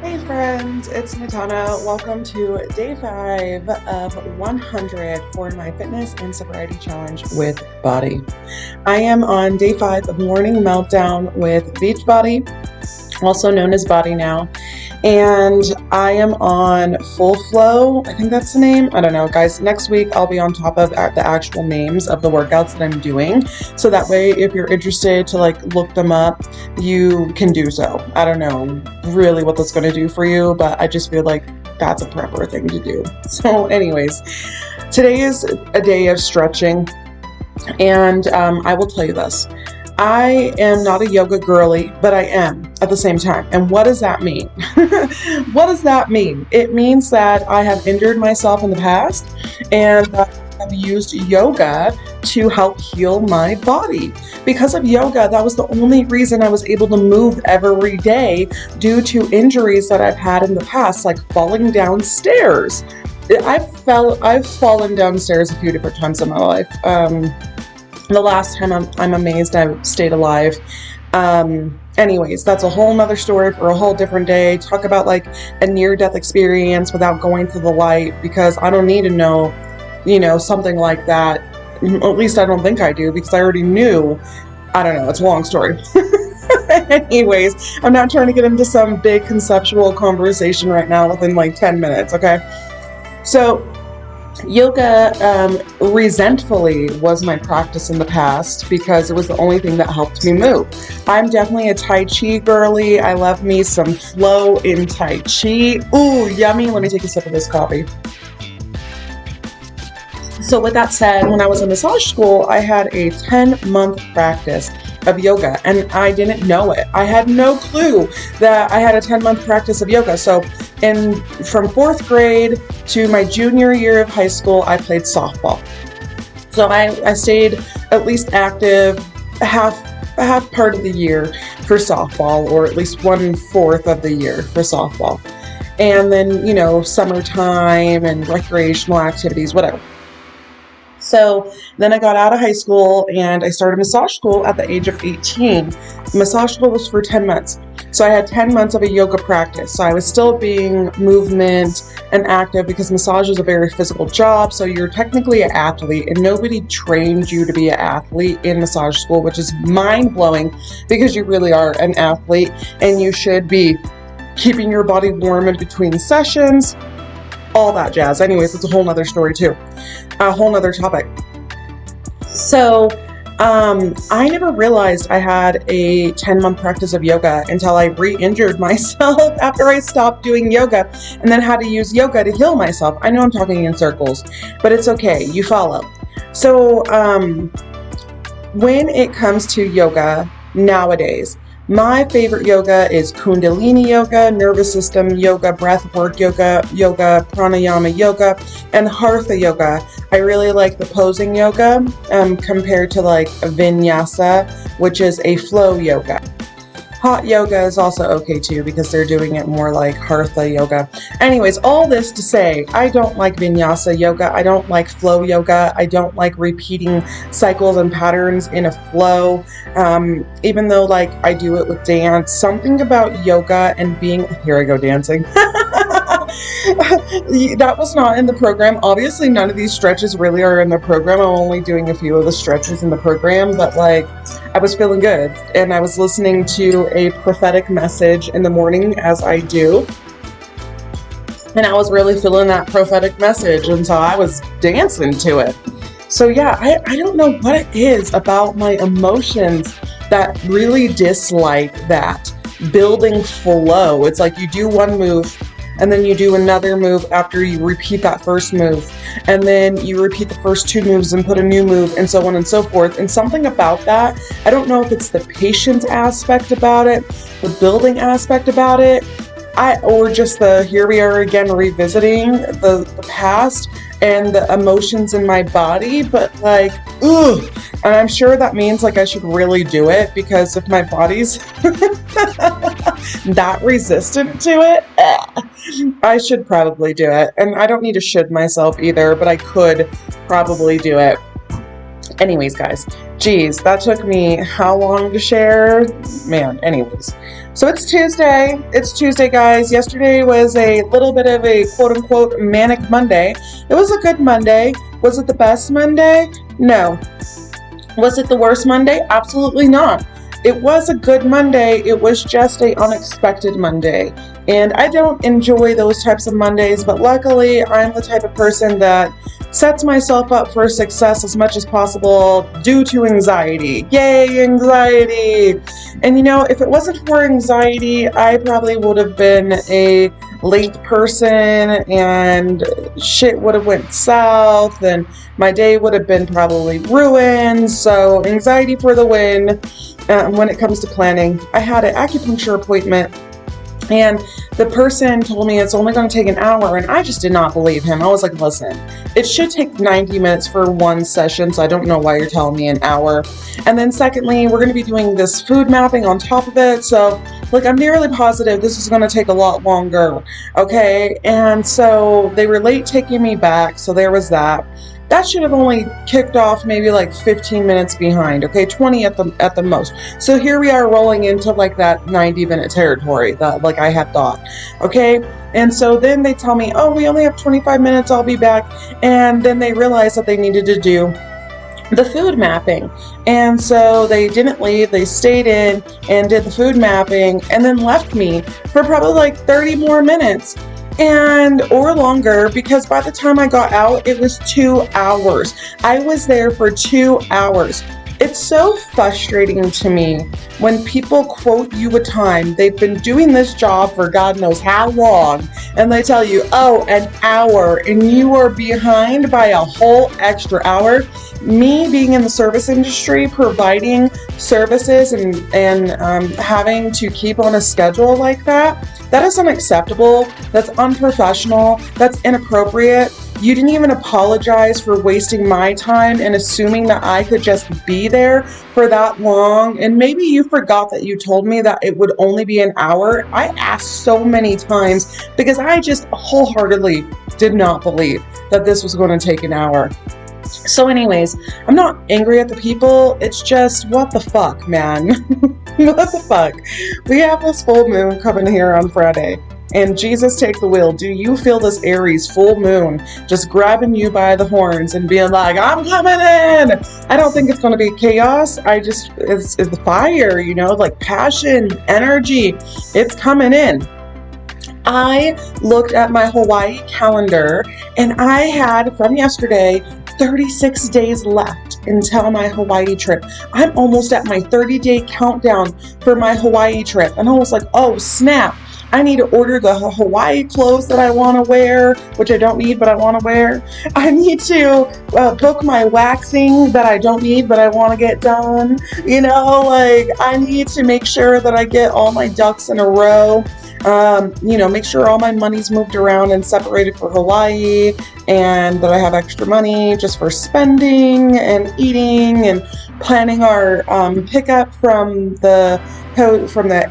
Hey friends, it's Natana. Welcome to day 5 of 100 for my fitness and sobriety challenge with BODi. I am on day 5 of morning meltdown with BODi, also known as BODi now. And I am on full flow. I think that's the name. I don't know, guys. Next week, I'll be on top of the actual names of the workouts that I'm doing. So that way, if you're interested to look them up, you can do so. I don't know really what that's going to do for you, but I just feel like that's a proper thing to do. So anyways, today is a day of stretching. And I will tell you this. I am not a yoga girly, but I am at the same time. And what does that mean? What does that mean? It means that I have injured myself in the past and I have used yoga to help heal my body. Because of yoga, that was the only reason I was able to move every day due to injuries that I've had in the past, like falling downstairs. I've fallen downstairs a few different times in my life. The last time I'm amazed I stayed alive. Anyways, that's a whole nother story for a whole different day. Talk about a near-death experience without going to the light, because I don't need to know, something like that. At least I don't think I do, because I already knew. I don't know. It's a long story. Anyways, I'm not trying to get into some big conceptual conversation right now within 10 minutes, okay? So, yoga resentfully was my practice in the past because it was the only thing that helped me move. I'm definitely a Tai Chi girly. I love me some flow in Tai Chi. Ooh, yummy. Let me take a sip of this coffee. So with that said, when I was in massage school, I had a 10-month practice of yoga and I didn't know it. I had no clue that I had a 10-month practice of yoga. So from 4th grade to my junior year of high school, I played softball. So I stayed at least active half part of the year for softball, or at least 1/4 of the year for softball. And then, summertime and recreational activities, whatever. So then I got out of high school and I started massage school at the age of 18. Massage school was for 10 months. So I had 10 months of a yoga practice. So I was still being movement and active because massage is a very physical job. So you're technically an athlete and nobody trained you to be an athlete in massage school, which is mind blowing because you really are an athlete and you should be keeping your body warm in between sessions, all that jazz. Anyways, it's a whole nother story too. A whole nother topic. So I never realized I had a 10-month practice of yoga until I re-injured myself after I stopped doing yoga and then had to use yoga to heal myself. I know I'm talking in circles, but it's okay. You follow. So when it comes to yoga nowadays, my favorite yoga is Kundalini yoga, nervous system yoga, breath work yoga, pranayama yoga, and Hatha yoga. I really like the posing yoga compared to vinyasa, which is a flow yoga. Hot yoga is also okay too because they're doing it more like Hatha yoga. Anyways, all this to say, I don't like vinyasa yoga. I don't like flow yoga. I don't like repeating cycles and patterns in a flow. Even though I do it with dance, something about yoga and being, here I go dancing. That was not in the program. Obviously, none of these stretches really are in the program. I'm only doing a few of the stretches in the program, but I was feeling good and I was listening to a prophetic message in the morning as I do. And I was really feeling that prophetic message, and so I was dancing to it. So yeah, I don't know what it is about my emotions that really dislike that building flow. It's like you do one move and then you do another move after you repeat that first move. And then you repeat the first 2 moves and put a new move and so on and so forth. And something about that, I don't know if it's the patience aspect about it, the building aspect about it, or just the here we are again revisiting the past and the emotions in my body, but ugh. And I'm sure that means I should really do it, because if my body's that resistant to it, I should probably do it. And I don't need to should myself either, but I could probably do it. Anyways, guys, geez, that took me how long to share? Man, anyways. So it's Tuesday. It's Tuesday, guys. Yesterday was a little bit of a quote-unquote manic Monday. It was a good Monday. Was it the best Monday? No. Was it the worst Monday? Absolutely not. It was a good Monday. It was just an unexpected Monday. And I don't enjoy those types of Mondays, but luckily I'm the type of person that sets myself up for success as much as possible due to anxiety. Yay, anxiety! And you know, if it wasn't for anxiety, I probably would have been a late person and shit would have went south and my day would have been probably ruined. So anxiety for the win when it comes to planning. I had an acupuncture appointment and the person told me it's only going to take an hour, and I just did not believe him. I was like, listen, it should take 90 minutes for one session, so I don't know why you're telling me an hour. And then secondly, we're going to be doing this food mapping on top of it, so like I'm nearly positive this is going to take a lot longer, okay? And so they were late taking me back, so there was that. That should have only kicked off maybe like 15 minutes behind, okay? 20 at the most. So here we are rolling into like that 90-minute territory that like I had thought, okay? And so then they tell me, oh, we only have 25 minutes, I'll be back. And then they realized that they needed to do the food mapping. And so they didn't leave, they stayed in and did the food mapping and then left me for probably like 30 more minutes. Or longer, because by the time I got out, it was 2 hours. I was there for 2 hours. It's so frustrating to me when people quote you a time. They've been doing this job for God knows how long, and they tell you, oh, an hour, and you are behind by a whole extra hour. Me being in the service industry, providing services and having to keep on a schedule like that is unacceptable. That's unprofessional. That's inappropriate. You didn't even apologize for wasting my time and assuming that I could just be there for that long. And maybe you forgot that you told me that it would only be an hour. I asked so many times because I just wholeheartedly did not believe that this was going to take an hour. So anyways, I'm not angry at the people. It's just, what the fuck, man? What the fuck? We have this full moon coming here on Friday. And Jesus, take the wheel. Do you feel this Aries full moon just grabbing you by the horns and being like, I'm coming in? I don't think it's going to be chaos. It's the fire, you know, like passion, energy. It's coming in. I looked at my Hawaii calendar and I had from yesterday 36 days left until my Hawaii trip. I'm almost at my 30-day countdown for my Hawaii trip. And I was like, oh snap. I need to order the Hawaii clothes that I want to wear, which I don't need, but I want to wear. I need to book my waxing that I don't need, but I want to get done. You know, like I need to make sure that I get all my ducks in a row. You know, make sure all my money's moved around and separated for Hawaii, and that I have extra money just for spending and eating and planning our pickup from the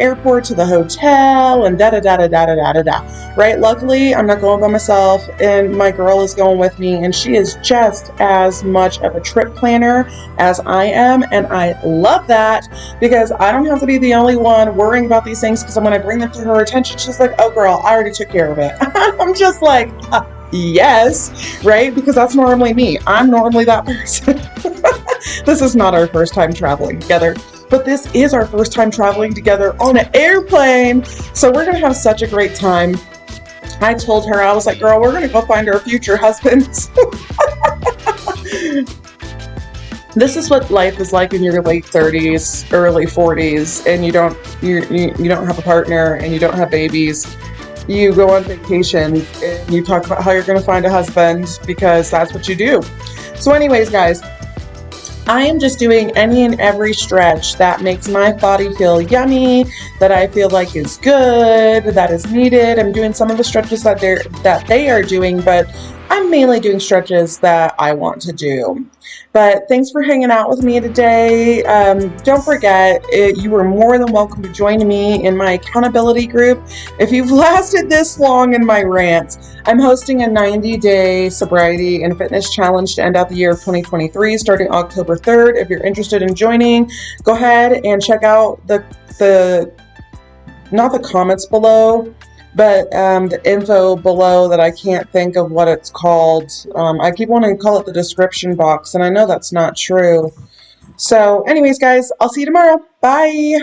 airport to the hotel and da-da-da-da-da-da-da-da, right? Luckily, I'm not going by myself, and my girl is going with me, and she is just as much of a trip planner as I am, and I love that because I don't have to be the only one worrying about these things, because when I bring them to her attention, she's like, oh girl, I already took care of it. I'm just like, yes, right? Because that's normally me. I'm normally that person. This is not our first time traveling together, but this is our first time traveling together on an airplane. So we're going to have such a great time. I told her, I was like, girl, we're going to go find our future husbands. This is what life is like in your late 30s, early 40s, and you don't have a partner and you don't have babies. You go on vacation and you talk about how you're going to find a husband because that's what you do. So anyways, guys, I am just doing any and every stretch that makes my body feel yummy, that I feel like is good, that is needed. I'm doing some of the stretches that they are doing, but I'm mainly doing stretches that I want to do. But thanks for hanging out with me today. Don't forget, you are more than welcome to join me in my accountability group. If you've lasted this long in my rants, I'm hosting a 90-day sobriety and fitness challenge to end out the year of 2023, starting October 3rd. If you're interested in joining, go ahead and check out the not the comments below, but the info below that I can't think of what it's called. I keep wanting to call it the description box, and I know that's not true. So anyways, guys, I'll see you tomorrow. Bye.